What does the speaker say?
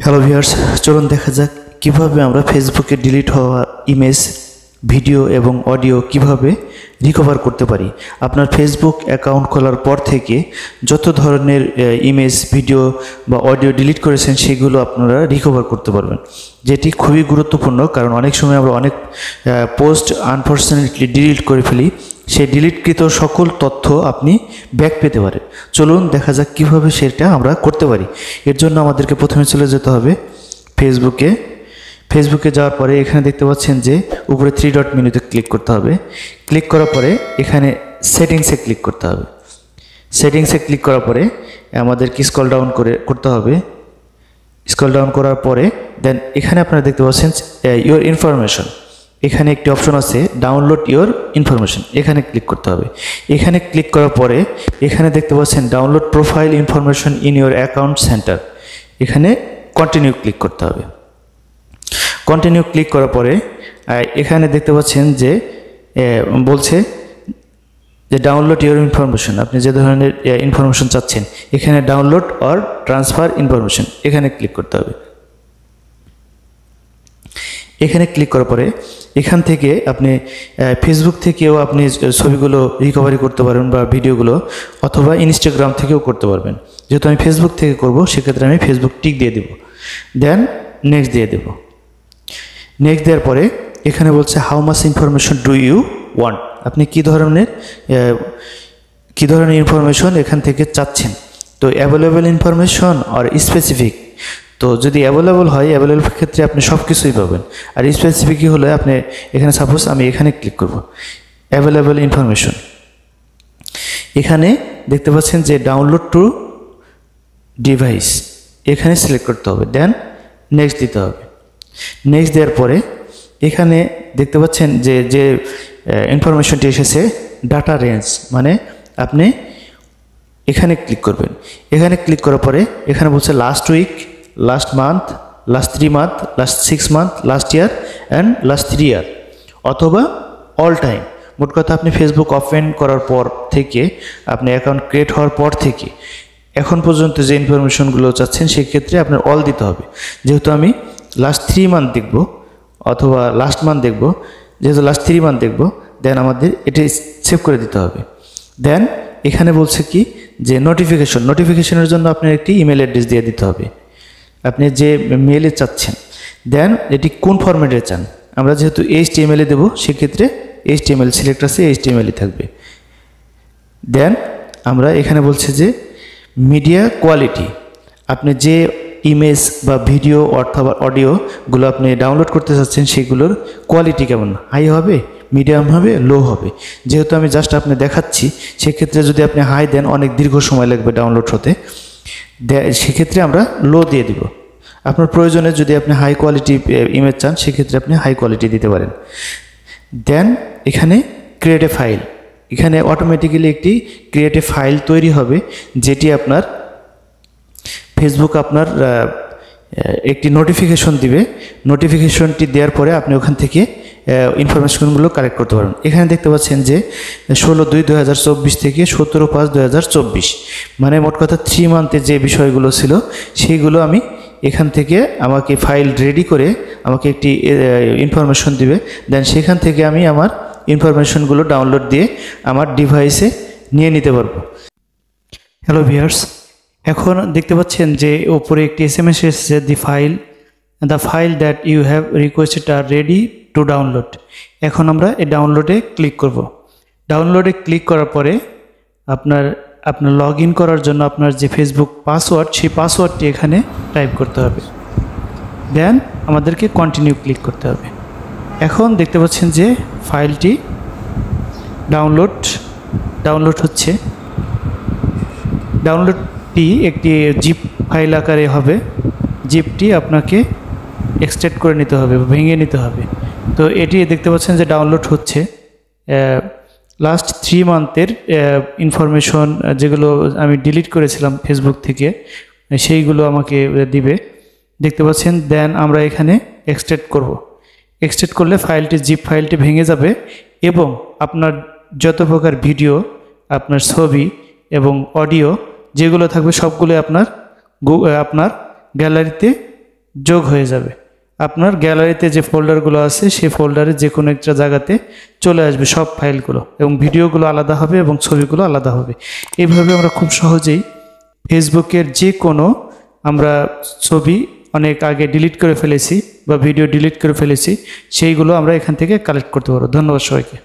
Hello viewers, চলুন দেখা যাক কিভাবে আমরা ফেসবুকে ডিলিট হওয়া ইমেজ, ভিডিও এবং অডিও কিভাবে রিকভার করতে পারি। আপনার ফেসবুক অ্যাকাউন্ট খোলার পর থেকে যত ধরনের ইমেজ, ভিডিও বা অডিও ডিলিট করেছেন সেগুলো আপনারা রিকভার করতে পারবেন, যেটি খুবই গুরুত্বপূর্ণ। কারণ অনেক সময় আমরা অনেক পোস্ট আনফরচুনেটলি ডিলিট করে ফেলি, সেই ডিলিটকৃত সকল তথ্য আপনি ব্যাক পেতে পারেন। চলুন দেখা যাক কিভাবে সেটা আমরা করতে পারি। এর জন্য আমাদেরকে প্রথমে চলে যেতে হবে ফেসবুকে যাওয়ার পরে এখানে দেখতে পাচ্ছেন যে উপরে 3 ডট মেনুতে ক্লিক করতে হবে। ক্লিক করার পরে এখানে সেটিংসে ক্লিক করতে হবে। সেটিংসে ক্লিক করার পরে আমাদেরকে স্ক্রল ডাউন করতে হবে। স্ক্রল ডাউন করার পরে দেন এখানে আপনারা দেখতে পাচ্ছেন ইওর ইনফরমেশন, এখানে একটি অপশন আছে ডাউনলোড ইওর ইনফরমেশন, এখানে ক্লিক করতে হবে। এখানে ক্লিক করার পরে এখানে দেখতে পাচ্ছেন download profile information in your account centre, এখানে কন্টিনিউ ক্লিক করতে হবে। কন্টিনিউ ক্লিক করার পরে এখানে দেখতে পাচ্ছেন যে বলছে যে ডাউনলোড ইওর ইনফরমেশন, আপনি যে ধরনের ইনফরমেশন চাচ্ছেন এখানে ডাউনলোড অর ট্রান্সফার ইনফরমেশন, এখানে ক্লিক করতে হবে। এখানে ক্লিক করার পরে এখান থেকে আপনি ফেসবুক থেকেও আপনি ছবিগুলো রিকভারি করতে পারবেন বা ভিডিওগুলো, অথবা ইনস্টাগ্রাম থেকেও করতে পারবেন। যেহেতু আমি ফেসবুক থেকে করব সেক্ষেত্রে আমি ফেসবুক টিক দিয়ে দেব, দেন নেক্সট দিয়ে দেব। নেক্সট দেওয়ার পরে এখানে বলছে how much information do you want, আপনি কী ধরনের ইনফরমেশন এখান থেকে চাচ্ছেন। তো অ্যাভেলেবল ইনফরমেশন আর স্পেসিফিক, তো যদি অ্যাভেলেবল হয় অ্যাভেলেবল ক্ষেত্রে আপনি সব কিছুই পাবেন, আর স্পেসিফিকই হলে আপনি এখানে সাপোজ আমি এখানে ক্লিক করব অ্যাভেলেবল ইনফরমেশন। এখানে দেখতে পাচ্ছেন যে ডাউনলোড টু ডিভাইস, এখানে সিলেক্ট করতে হবে, দেন নেক্সট দিতে হবে। নেক্সট দেওয়ার পরে এখানে দেখতে পাচ্ছেন যে ইনফরমেশনটি এসেছে ডাটা রেঞ্জ, মানে আপনি এখানে ক্লিক করবেন। এখানে ক্লিক করার পরে এখানে বলছে last week, last month, last 3 month, last 6 month, last year and last 3 year, অথবা অল টাইম। মোট কথা আপনি ফেসবুক ওপেন করার পর থেকে, আপনি অ্যাকাউন্ট ক্রিয়েট হওয়ার পর থেকে এখন পর্যন্ত যে ইনফরমেশনগুলো চাচ্ছেন সেক্ষেত্রে আপনার অল দিতে হবে। যেহেতু আমি লাস্ট 3 মান্থ দেখব অথবা লাস্ট মান্থ দেখব, যেহেতু লাস্ট 3 মান্থ দেখব, দেন আমাদের এটা সেভ করে দিতে হবে। দেন এখানে বলছে কি যে নোটিফিকেশনের জন্য আপনার একটি ইমেল অ্যাড্রেস দিয়ে দিতে হবে, আপনি যে মেলে চাচ্ছেন। দেন এটি কোন ফরম্যাটে চান, আমরা যেহেতু HTML এ দেবো সেক্ষেত্রে HTML সিলেক্ট আছে, HTML থাকবে। দেন আমরা এখানে বলছে যে মিডিয়া কোয়ালিটি, আপনি যে ইমেজ বা ভিডিও অথবা অডিওগুলো আপনি ডাউনলোড করতে চাচ্ছেন সেগুলোর কোয়ালিটি কেমন, হাই হবে, মিডিয়াম হবে, লো হবে। যেহেতু আমি জাস্ট আপনি দেখাচ্ছি সেক্ষেত্রে যদি আপনি হাই দেন অনেক দীর্ঘ সময় লাগবে ডাউনলোড হতে, সেক্ষেত্রে আমরা লো দিয়ে দিব। আপনার প্রয়োজনে যদি আপনি হাই কোয়ালিটি ইমেজ চান সেক্ষেত্রে আপনি হাই কোয়ালিটি দিতে পারেন। দেন এখানে ক্রিয়েট এ ফাইল, এখানে অটোমেটিক্যালি একটি ক্রিয়েট এ ফাইল তৈরি হবে, যেটি আপনার ফেসবুক আপনার একটি নোটিফিকেশন দিবে। নোটিফিকেশনটি দেওয়ার পরে আপনি ওখান থেকে ইনফরমেশনগুলো কালেক্ট করতে পারবেন। এখানে দেখতে পাচ্ছেন যে 16/2/2024 থেকে 17/5/2024, মানে মোট কথা 3 মান্থে যে বিষয়গুলো ছিল সেইগুলো আমি এখান থেকে আমাকে ফাইল রেডি করে আমাকে একটি ইনফরমেশন দিবে। দেন সেখান থেকে আমি আমার ইনফরমেশনগুলো ডাউনলোড দিয়ে আমার ডিভাইসে নিয়ে নিতে পারবো। হ্যালো ভিউয়ার্স, এখন দেখতে পাচ্ছেন যে ওপরে একটি SMS এসেছে the file that you have requested are ready to download. এখন আমরা এই ডাউনলোডে ক্লিক করব। ডাউনলোডে ক্লিক করার পরে আপনার লগ ইন করার জন্য আপনার যে ফেসবুক পাসওয়ার্ড, সেই পাসওয়ার্ডটি এখানে টাইপ করতে হবে। দেন আমাদেরকে কন্টিনিউ ক্লিক করতে হবে। এখন দেখতে পাচ্ছেন যে ফাইলটি ডাউনলোড হচ্ছে। ডাউনলোডটি একটি জিপ ফাইল আকারে হবে, জিপটি আপনাকে এক্সট্রাক্ট করে নিতে হবে, ভেঙে নিতে হবে। তো এটি দেখতে পাচ্ছেন যে ডাউনলোড হচ্ছে। লাস্ট 3 মান্থের ইনফরমেশন যেগুলো আমি ডিলিট করেছিলাম ফেসবুক থেকে সেইগুলো আমাকে দিবে, দেখতে পাচ্ছেন। দেন আমরা এখানে এক্সট্রাক্ট করব। এক্সট্রাক্ট করলে জিপ ফাইলটি ভেঙে যাবে এবং আপনার যত প্রকার ভিডিও, আপনার ছবি এবং অডিও যেগুলো থাকবে সবগুলো আপনার গ্যালারিতে যোগ হয়ে যাবে। আপনার গ্যালারিতে যে ফোল্ডারগুলো আছে সেই ফোল্ডারে যে কোনো একটা জায়গাতে চলে আসবে সব ফাইলগুলো, এবং ভিডিওগুলো আলাদা হবে এবং ছবিগুলো আলাদা হবে। এইভাবে আমরা খুব সহজেই ফেসবুকের যে কোনো আমরা ছবি অনেক আগে ডিলিট করে ফেলেছি বা ভিডিও ডিলিট করে ফেলেছি সেইগুলো আমরা এখান থেকে কালেক্ট করতে পারবো। ধন্যবাদ সবাইকে।